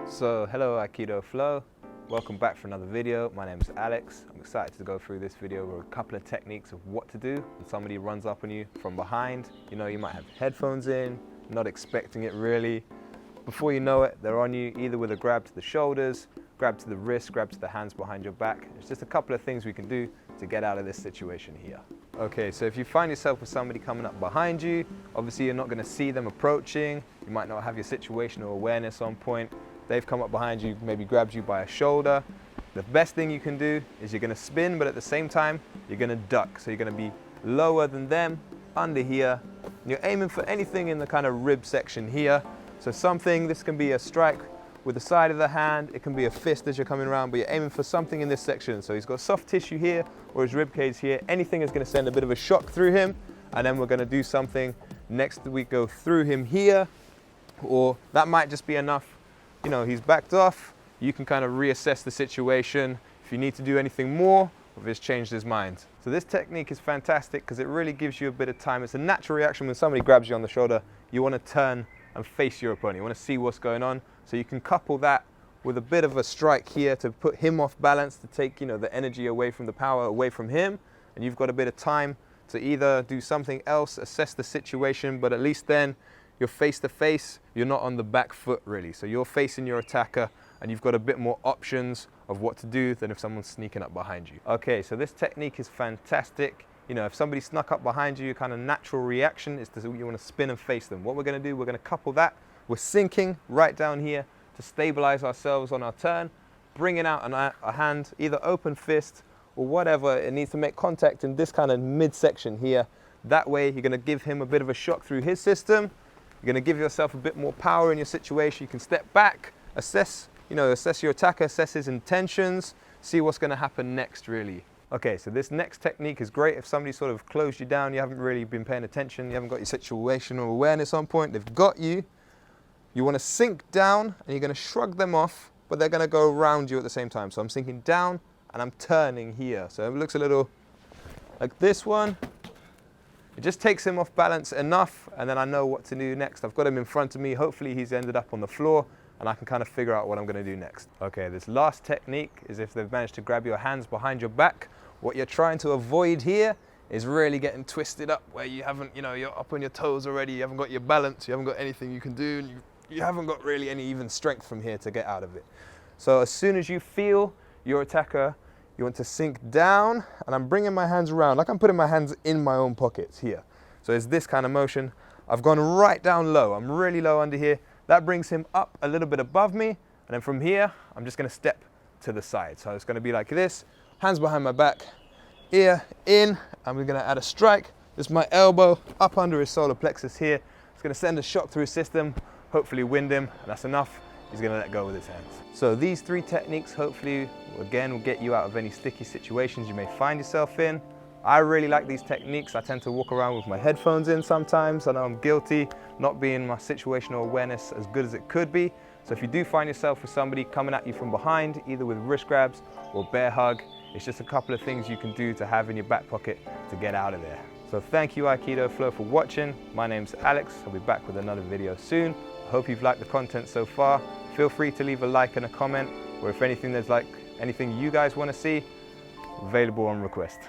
So hello Aikidoflow, welcome back for another video. My name is Alex. I'm excited to go through this video with a couple of techniques of what to do when somebody runs up on you from behind. You know, you might have headphones in, not expecting it really. Before you know it, they're on you either with a grab to the shoulders, grab to the wrist, grab to the hands behind your back. It's just a couple of things we can do to get out of this situation here. Okay, so if you find yourself with somebody coming up behind you, obviously you're not going to see them approaching. You might not have your situational awareness on point. They've come up behind you, maybe grabbed you by a shoulder. The best thing you can do is you're going to spin, but at the same time, you're going to duck. So you're going to be lower than them, under here. You're aiming for anything in the kind of rib section here. So this can be a strike with the side of the hand, it can be a fist as you're coming around, but you're aiming for something in this section. So he's got soft tissue here, or his rib cage here. Anything is going to send a bit of a shock through him, and then we're going to do something. Next we go through him here, or that might just be enough. You know, he's backed off, you can kind of reassess the situation. If you need to do anything more, or if he's changed his mind. So this technique is fantastic because it really gives you a bit of time. It's a natural reaction when somebody grabs you on the shoulder. You want to turn and face your opponent. You want to see what's going on. So you can couple that with a bit of a strike here to put him off balance, to take, you know, the energy away from the power, away from him. And you've got a bit of time to either do something else, assess the situation, but at least then you're face to face, you're not on the back foot really. So you're facing your attacker and you've got a bit more options of what to do than if someone's sneaking up behind you. Okay, so this technique is fantastic. You know, if somebody snuck up behind you, your kind of natural reaction is to, you want to spin and face them. What we're going to do, we're going to couple that. We're sinking right down here to stabilize ourselves on our turn, bringing out a hand, either open fist or whatever. It needs to make contact in this kind of midsection here. That way, you're going to give him a bit of a shock through his system. You're going to give yourself a bit more power in your situation. You can step back, assess your attacker, assess his intentions, see what's going to happen next really. Okay, so this next technique is great if somebody sort of closed you down, you haven't really been paying attention, you haven't got your situational awareness on point, they've got you. You want to sink down and you're going to shrug them off, but they're going to go around you at the same time. So I'm sinking down and I'm turning here. So it looks a little like this one. It just takes him off balance enough, and then I know what to do next. I've got him in front of me. Hopefully he's ended up on the floor and I can kind of figure out what I'm going to do next. Okay, this last technique is if they've managed to grab your hands behind your back. What you're trying to avoid here is really getting twisted up where you haven't, you're up on your toes already, you haven't got your balance, you haven't got anything you can do, and you haven't got really any even strength from here to get out of it. So as soon as you feel your attacker, you want to sink down, and I'm bringing my hands around, like I'm putting my hands in my own pockets here. So it's this kind of motion. I've gone right down low, I'm really low under here. That brings him up a little bit above me, and then from here, I'm just going to step to the side. So it's going to be like this, hands behind my back, ear in, and we're going to add a strike. This is my elbow up under his solar plexus here. It's going to send a shock through his system, hopefully wind him, and that's enough. He's going to let go with his hands. So these three techniques, hopefully, again, will get you out of any sticky situations you may find yourself in. I really like these techniques. I tend to walk around with my headphones in sometimes. I know I'm guilty, not being my situational awareness as good as it could be. So if you do find yourself with somebody coming at you from behind, either with wrist grabs or bear hug, it's just a couple of things you can do to have in your back pocket to get out of there. So thank you Aikidoflow for watching. My name's Alex. I'll be back with another video soon. I hope you've liked the content so far. Feel free to leave a like and a comment, or if anything, there's like anything you guys want to see, available on request.